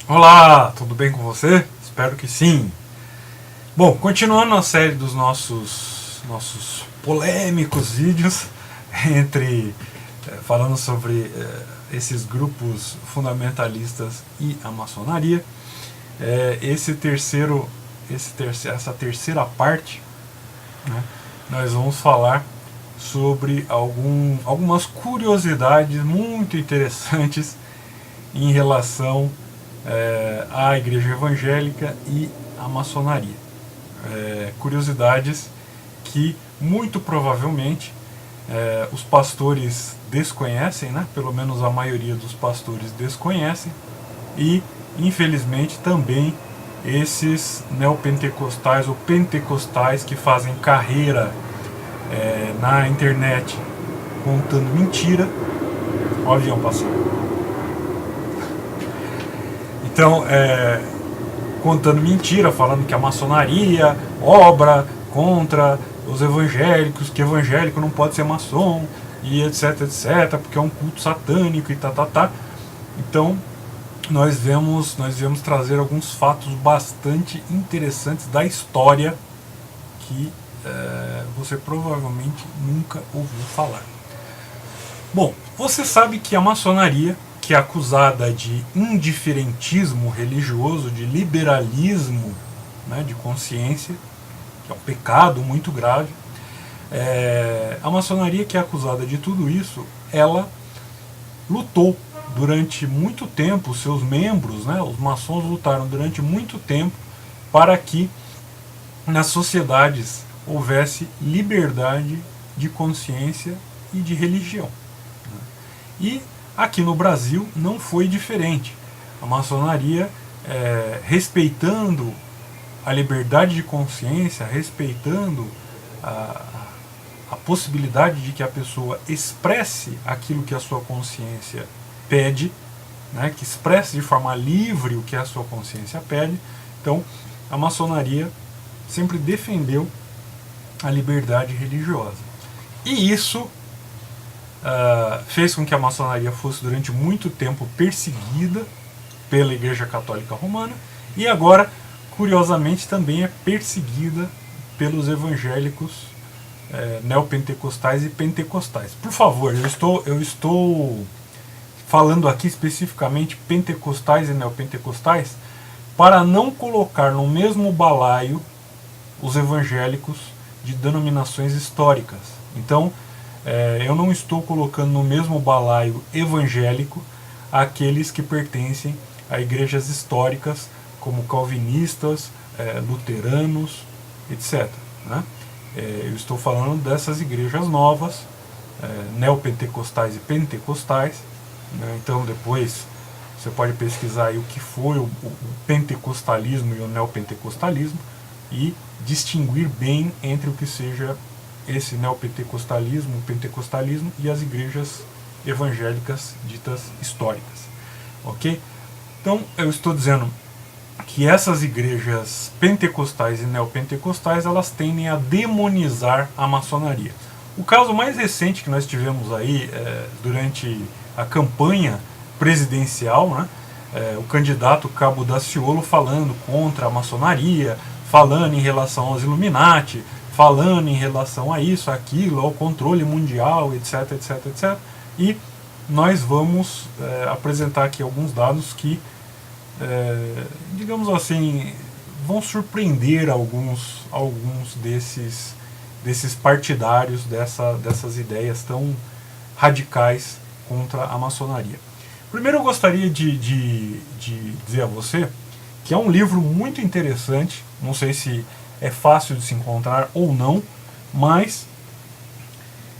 Olá, tudo bem com você? Espero que sim. Bom, continuando a série dos nossos polêmicos vídeos entre falando sobre esses grupos fundamentalistas e a maçonaria, essa terceira parte, né, nós vamos falar sobre algumas curiosidades muito interessantes em relação à igreja evangélica e à maçonaria. Curiosidades que muito provavelmente os pastores desconhecem, né? Pelo menos a maioria dos pastores desconhecem, e infelizmente também esses neopentecostais ou pentecostais que fazem carreira na internet contando mentira. Olha o avião passando. Então, contando mentira, falando que a maçonaria obra contra os evangélicos, que evangélico não pode ser maçom, e etc, etc, porque é um culto satânico e tá. Então, nós viemos trazer alguns fatos bastante interessantes da história que você provavelmente nunca ouviu falar. Bom, você sabe que a maçonaria, que é acusada de indiferentismo religioso, de liberalismo, né, de consciência, que é um pecado muito grave, a maçonaria, que é acusada de tudo isso, ela lutou durante muito tempo, seus membros, né, os maçons lutaram durante muito tempo para que nas sociedades houvesse liberdade de consciência e de religião. E aqui no Brasil não foi diferente. A maçonaria, respeitando a liberdade de consciência, respeitando a possibilidade de que a pessoa expresse aquilo que a sua consciência pede, né, que expresse de forma livre o que a sua consciência pede. Então, a maçonaria sempre defendeu a liberdade religiosa. E isso fez com que a maçonaria fosse durante muito tempo perseguida pela Igreja Católica Romana e agora, curiosamente, também é perseguida pelos evangélicos neopentecostais e pentecostais. Por favor, eu estou falando aqui especificamente pentecostais e neopentecostais para não colocar no mesmo balaio os evangélicos de denominações históricas. Então, eu não estou colocando no mesmo balaio evangélico aqueles que pertencem a igrejas históricas, como calvinistas, luteranos, etc. Né? Eu estou falando dessas igrejas novas, neopentecostais e pentecostais. Né? Então, depois você pode pesquisar aí o que foi o pentecostalismo e o neopentecostalismo e distinguir bem entre o que seja esse neopentecostalismo, o pentecostalismo e as igrejas evangélicas ditas históricas. Ok? Então, eu estou dizendo que essas igrejas pentecostais e neopentecostais, elas tendem a demonizar a maçonaria. O caso mais recente que nós tivemos aí durante a campanha presidencial, né, o candidato Cabo Daciolo falando contra a maçonaria, falando em relação aos Illuminati, falando em relação a isso, aquilo, ao controle mundial, etc, etc, etc. E nós vamos apresentar aqui alguns dados que, digamos assim, vão surpreender alguns desses partidários dessas ideias tão radicais contra a maçonaria. Primeiro eu gostaria de dizer a você que é um livro muito interessante, não sei se é fácil de se encontrar ou não, mas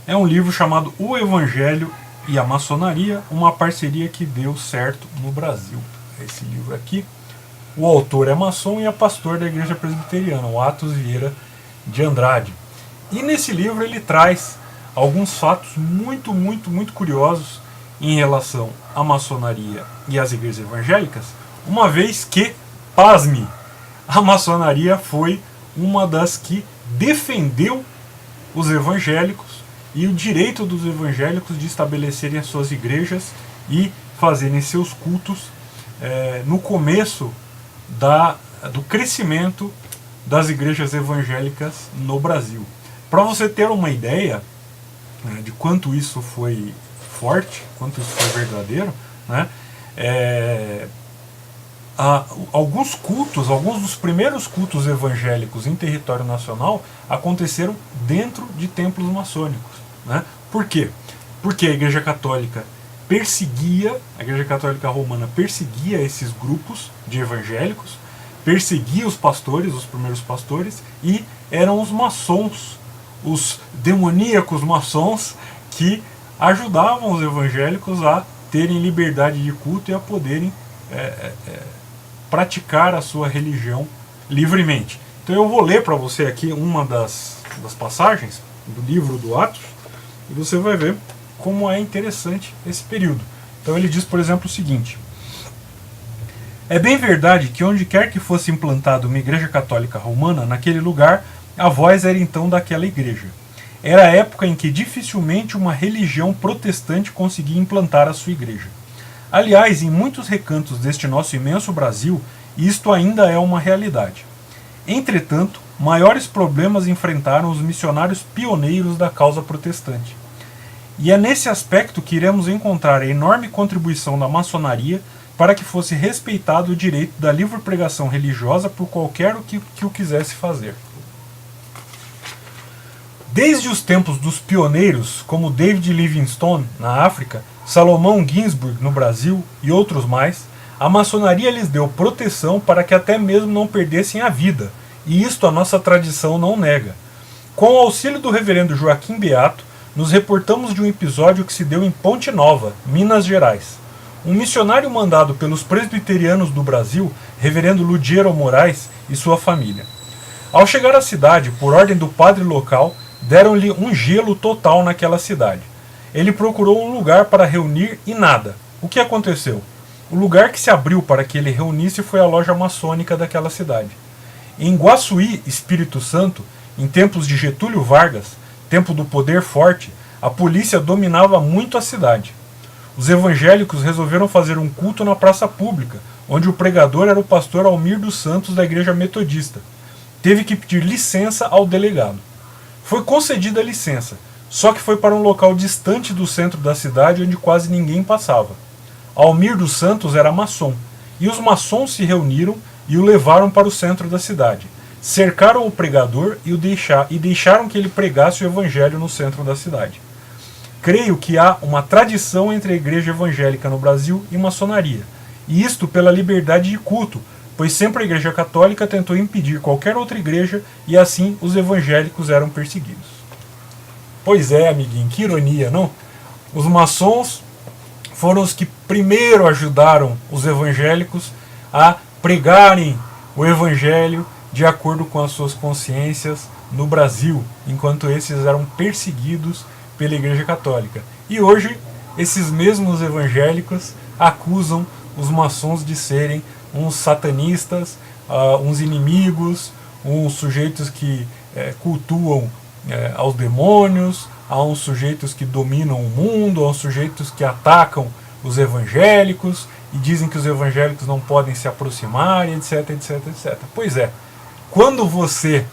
é um livro chamado O Evangelho e a Maçonaria, uma parceria que deu certo no Brasil. Esse livro aqui, o autor é maçom e é pastor da Igreja Presbiteriana, o Atos Vieira de Andrade. E nesse livro ele traz alguns fatos muito, muito, muito curiosos em relação à maçonaria e às igrejas evangélicas, uma vez que, pasme, a maçonaria foi uma das que defendeu os evangélicos e o direito dos evangélicos de estabelecerem as suas igrejas e fazerem seus cultos no começo do crescimento das igrejas evangélicas no Brasil. Para você ter uma ideia, né, de quanto isso foi forte, quanto isso foi verdadeiro, né, alguns dos primeiros cultos evangélicos em território nacional aconteceram dentro de templos maçônicos. Né? Por quê? Porque a Igreja Católica Romana perseguia esses grupos de evangélicos, perseguia os pastores, os primeiros pastores, e eram os maçons, os demoníacos maçons, que ajudavam os evangélicos a terem liberdade de culto e a poderem praticar a sua religião livremente. Então eu vou ler para você aqui uma das passagens do livro do Atos, e você vai ver como é interessante esse período. Então ele diz, por exemplo, o seguinte: é bem verdade que onde quer que fosse implantada uma igreja católica romana, naquele lugar a voz era então daquela igreja. Era a época em que dificilmente uma religião protestante conseguia implantar a sua igreja. Aliás, em muitos recantos deste nosso imenso Brasil, isto ainda é uma realidade. Entretanto, maiores problemas enfrentaram os missionários pioneiros da causa protestante. E é nesse aspecto que iremos encontrar a enorme contribuição da maçonaria para que fosse respeitado o direito da livre pregação religiosa por qualquer que o quisesse fazer. Desde os tempos dos pioneiros, como David Livingstone, na África, Salomão Ginsburg, no Brasil, e outros mais, a maçonaria lhes deu proteção para que até mesmo não perdessem a vida, e isto a nossa tradição não nega. Com o auxílio do reverendo Joaquim Beato, nos reportamos de um episódio que se deu em Ponte Nova, Minas Gerais. Um missionário mandado pelos presbiterianos do Brasil, reverendo Ludiero Moraes, e sua família. Ao chegar à cidade, por ordem do padre local, deram-lhe um gelo total naquela cidade. Ele procurou um lugar para reunir e nada. O que aconteceu? O lugar que se abriu para que ele reunisse foi a loja maçônica daquela cidade. Em Guaçuí, Espírito Santo, em tempos de Getúlio Vargas, tempo do poder forte, a polícia dominava muito a cidade. Os evangélicos resolveram fazer um culto na praça pública, onde o pregador era o pastor Almir dos Santos da Igreja Metodista. Teve que pedir licença ao delegado. Foi concedida a licença, só que foi para um local distante do centro da cidade onde quase ninguém passava. Almir dos Santos era maçom, e os maçons se reuniram e o levaram para o centro da cidade. Cercaram o pregador e deixaram que ele pregasse o evangelho no centro da cidade. Creio que há uma tradição entre a igreja evangélica no Brasil e maçonaria, e isto pela liberdade de culto, pois sempre a Igreja Católica tentou impedir qualquer outra igreja e assim os evangélicos eram perseguidos. Pois é, amiguinho, que ironia, não? Os maçons foram os que primeiro ajudaram os evangélicos a pregarem o evangelho de acordo com as suas consciências no Brasil, enquanto esses eram perseguidos pela Igreja Católica. E hoje, esses mesmos evangélicos acusam os maçons de serem uns satanistas, uns inimigos, uns sujeitos que cultuam aos demônios, a uns sujeitos que dominam o mundo, a uns sujeitos que atacam os evangélicos e dizem que os evangélicos não podem se aproximar, etc, etc, etc. Pois é, quando você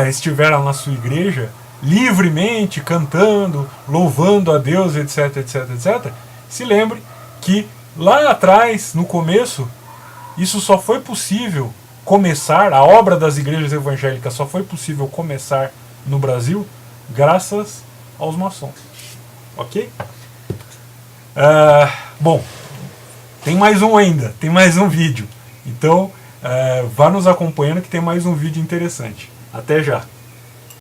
estiver lá na sua igreja, livremente cantando, louvando a Deus, etc, etc, etc, se lembre que lá atrás, no começo, isso só foi possível começar, a obra das igrejas evangélicas só foi possível começar no Brasil graças aos maçons. Ok? Bom, tem mais um ainda, tem mais um vídeo. Então, vá nos acompanhando que tem mais um vídeo interessante. Até já!